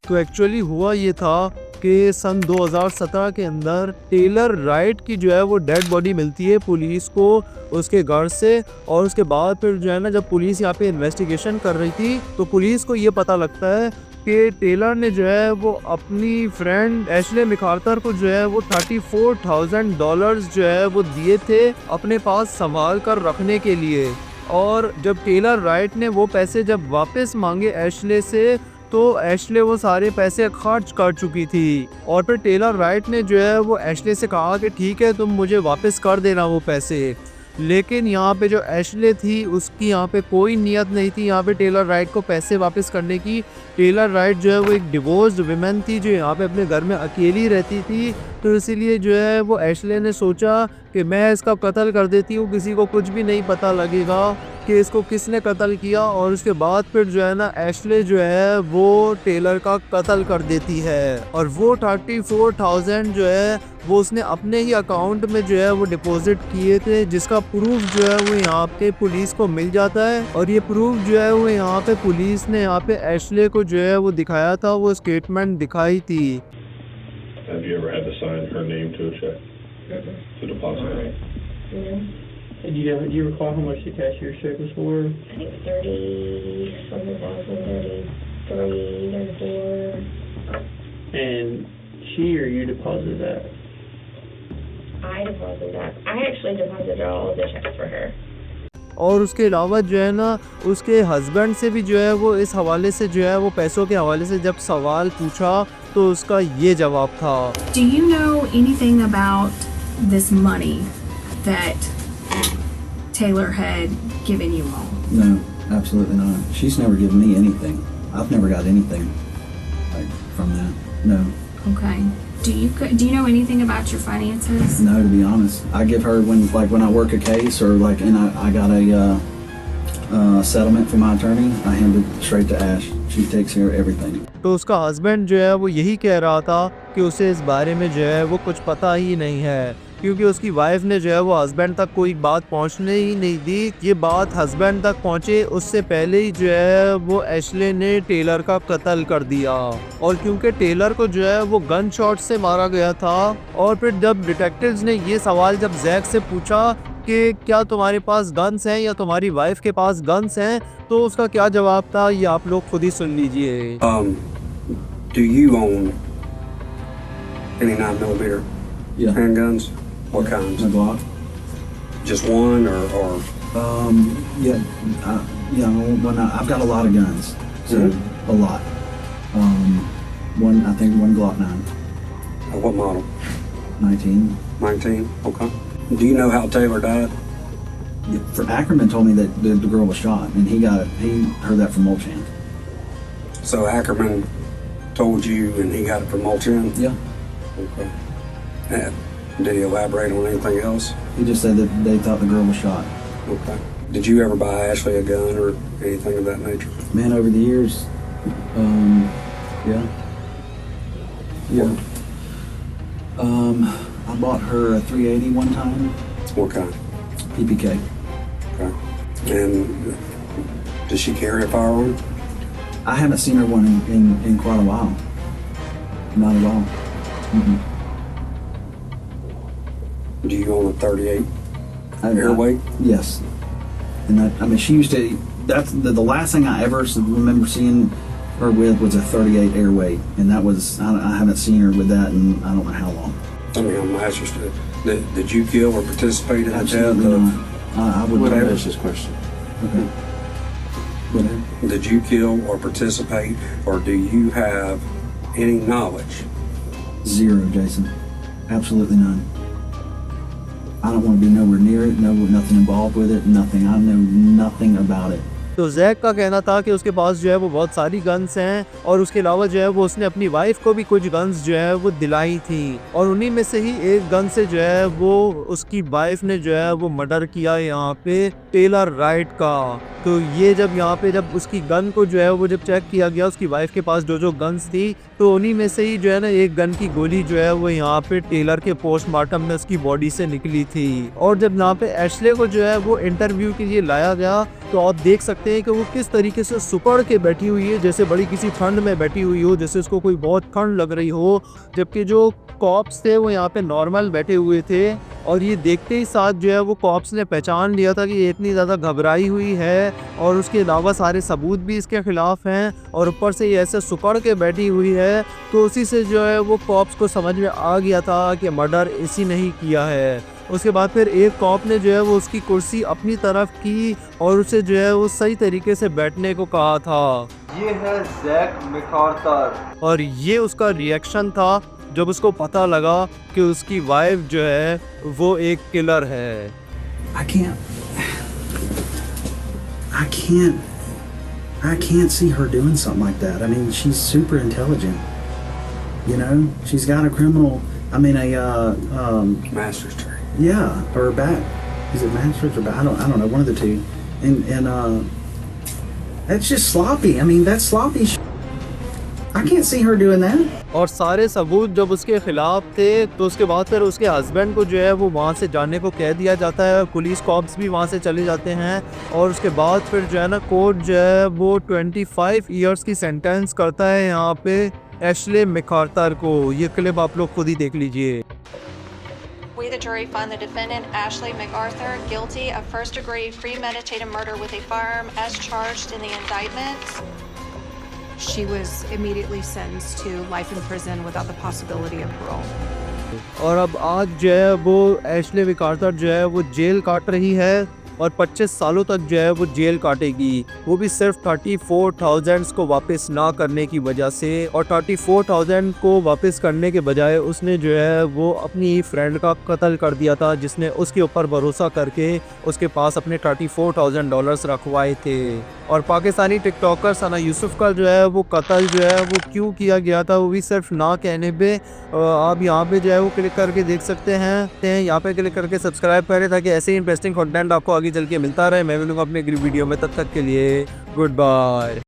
तो एक्चुअली हुआ ये था कि सन 2017 के अंदर टेलर राइट की जो है वो डेड बॉडी मिलती है पुलिस को उसके घर से। और उसके बाद फिर जो है ना, जब पुलिस यहाँ पे इन्वेस्टिगेशन कर रही थी तो पुलिस को ये पता लगता है कि टेलर ने जो है वो अपनी फ्रेंड एशले मिकार्टर को जो है वो $34,000 जो है वो दिए थे अपने पास संभाल कर रखने के लिए। और जब टेलर राइट ने वो पैसे जब वापस मांगे एशले से, तो एशले वो सारे पैसे खर्च कर चुकी थी। और फिर टेलर राइट ने जो है वो एशले से कहा कि ठीक है, तुम मुझे वापस कर देना वो पैसे। लेकिन यहाँ पे जो एशले थी उसकी यहाँ पे कोई नियत नहीं थी यहाँ पे टेलर राइट को पैसे वापस करने की। टेलर राइट जो है वो एक डिवोर्स्ड वुमेन थी जो यहाँ पे अपने घर में अकेली रहती थी। तो इसीलिए जो है वो एशले ने सोचा कि मैं इसका कत्ल कर देती हूँ, किसी को कुछ भी नहीं पता लगेगा कि इसको किसने कत्ल किया। और उसके बाद फिर जो है ना, एशले जो है वो टेलर का कत्ल कर देती है। और वो 34,000 जो है वो उसने अपने ही अकाउंट में जो है वो डिपॉजिट किए थे, जिसका प्रूफ जो है वो यहाँ पे पुलिस को मिल जाता है। और ये प्रूफ जो है वो यहाँ पे पुलिस ने यहाँ पे एशले को जो है वो दिखाया था, वो स्टेटमेंट दिखाई थी। Have you ever had to sign her name to a check? To deposit? Do you recall how much the cashier's check was for? I think 30-something thousand, 33, 34. And she or you deposited that? I deposited that. I actually deposited all of the checks for her. और उसके अलावा जो है ना, उसके husband से भी जो है वो इस हवाले से जो है वो पैसों के हवाले से जब सवाल पूछा तो उसका ये जवाब था। Do you know anything about this money that Taylor had given you all? No, absolutely not. She's never given me anything. I've never got anything like from that. No. Okay. Do you know anything about your finances? No, to be honest. I give her when I work a case or and I got a settlement from my attorney, I hand it straight to Ash. She takes care of everything. तो उसका husband जो है वो यही कह रहा था कि उसे इस बारे में जो है वो कुछ पता ही नहीं है, क्योंकि उसकी वाइफ ने जो है वो हस्बैंड तक कोई बात पहुंचने ही नहीं दी। ये बात हस्बैंड तक पहुंचे उससे पहले ही जो है वो एशले ने टेलर का कत्ल कर दिया। और क्योंकि टेलर को जो है वो गन शॉट से मारा गया था। और फिर जब डिटेक्टिव्स ने ये सवाल जब जैक से पूछा कि क्या तुम्हारे पास गन्स हैं या तुम्हारी वाइफ के पास गन्स हैं, तो उसका क्या जवाब था ये आप लोग खुद ही सुन लीजिए। Do you own any 9mm Yeah. handguns? What kinds? A Glock. Just one or I've got a lot of guns. So a lot. I think one Glock 9. what model? 19. 19. Okay. Do you know how Taylor died? Yeah, for Ackerman told me that the girl was shot, and he heard that from Molchan. So Ackerman told you, and he got it from Molchan? Yeah. Okay. And did he elaborate on anything else? He just said that they thought the girl was shot. Okay. Did you ever buy Ashley a gun or anything of that nature? Man, over the years, yeah. I bought her a 380 one time. What kind? PPK. Okay. And does she carry a firearm? I haven't seen her one in quite a while. Not at all. Mm-mm. Do you own a 38 I- airweight? Yes. And she used to. That's the last thing I ever remember seeing her with was a 38 airweight, and that was I haven't seen her with that in I don't know how long. I mean, I'm interested. Did you kill or participate in the death Absolutely of? not. I would Whatever. never. That's his question. Okay. Whatever. Did you kill or participate, or do you have any knowledge? Zero, Jason. Absolutely none. I don't want to be nowhere near it. No, nothing involved with it. Nothing. I know nothing about it. तो Jack का कहना था कि उसके पास जो है वो बहुत सारी गन्स हैं और उसके अलावा जो है वो उसने अपनी वाइफ को भी कुछ गन्स जो है वो दिलाई थी और उन्हीं में से ही एक गन से जो है वो उसकी वाइफ ने जो है वो मर्डर किया यहाँ पे टेलर राइट का। तो ये जब उसकी गन को जो है वो जब चेक किया गया उसकी वाइफ के पास जो गन्स थी तो उन्हीं में से ही जो है ना एक गन की गोली जो है वो यहाँ पे टेलर के पोस्टमार्टम में उसकी बॉडी से निकली थी। और जब यहाँ पे एशले को जो है वो इंटरव्यू के लिए लाया गया तो आप देख सकते दिखाते हैं कि वो किस तरीके से सुकड़ के बैठी हुई है, जैसे बड़ी किसी ठंड में बैठी हुई हो, जैसे उसको कोई बहुत ठंड लग रही हो, जबकि जो कॉप्स थे वो यहाँ पे नॉर्मल बैठे हुए थे। और ये देखते ही साथ जो है वो कॉप्स ने पहचान लिया था कि ये इतनी ज़्यादा घबराई हुई है और उसके अलावा सारे सबूत भी इसके ख़िलाफ़ हैं और ऊपर से ये ऐसे सुकड़ के बैठी हुई है। तो उसी से जो है वो कॉप्स को समझ में आ गया था कि मर्डर इसी ने ही किया है। उसके बाद फिर एक कॉप ने जो है वो उसकी कुर्सी अपनी तरफ की और उसे जो है वो सही तरीके से बैठने को कहा था। ये है जैक मैकार्थर। और ये उसका रिएक्शन था जब उसको पता लगा कि उसकी वाइफ जो है वो एक किलर है। I can't see her doing something like that. I mean, she's super intelligent. You know, she's got a criminal. I mean, Master's degree. yeah, or back. Is it master's or back? I don't know. One of the two. And that's just sloppy. I mean, that's sloppy. I can't see her doing that. और सारे सबूत जब उसके खिलाफ थे तो उसके बाद फिर उसके हस्बैंड को जो है वो वहाँ से जाने को कह दिया जाता है। पुलिस कॉप्स भी वहाँ से चले जाते हैं और उसके बाद फिर जो है ना कोर्ट जो है वो 25 ईयर्स की सेंटेंस करता है यहाँ पे एशले मैकार्थर को। ये क्लिप आप लोग खुद ही देख लीजिए। We, the jury, find the defendant, Ashley MacArthur, guilty of first-degree premeditated murder with a firearm as charged in the indictment. She was immediately sentenced to life in prison without the possibility of parole. और अब आज जो है वो Ashley MacArthur जो है वो jail काट रही है और 25 सालों तक जो है वो जेल काटेगी, वो भी सिर्फ 34,000 को वापस ना करने की वजह से। और 34,000 को वापस करने के बजाय उसने जो है वो अपनी फ्रेंड का कत्ल कर दिया था, जिसने उसके ऊपर भरोसा करके उसके पास अपने $34,000 रखवाए थे। और पाकिस्तानी टिकटॉकर सना यूसुफ का जो है वो कत्ल जो है वो क्यों किया गया था वो भी सिर्फ ना कहने पे। आप यहाँ पे जो है वो क्लिक करके देख सकते हैं, यहाँ पे क्लिक करके सब्सक्राइब करें ताकि ऐसे ही इंटरेस्टिंग कंटेंट आपको आगे चल के मिलता रहे। मैं मिलूंगा अपने अगली वीडियो में, तब तक के लिए गुड बाय।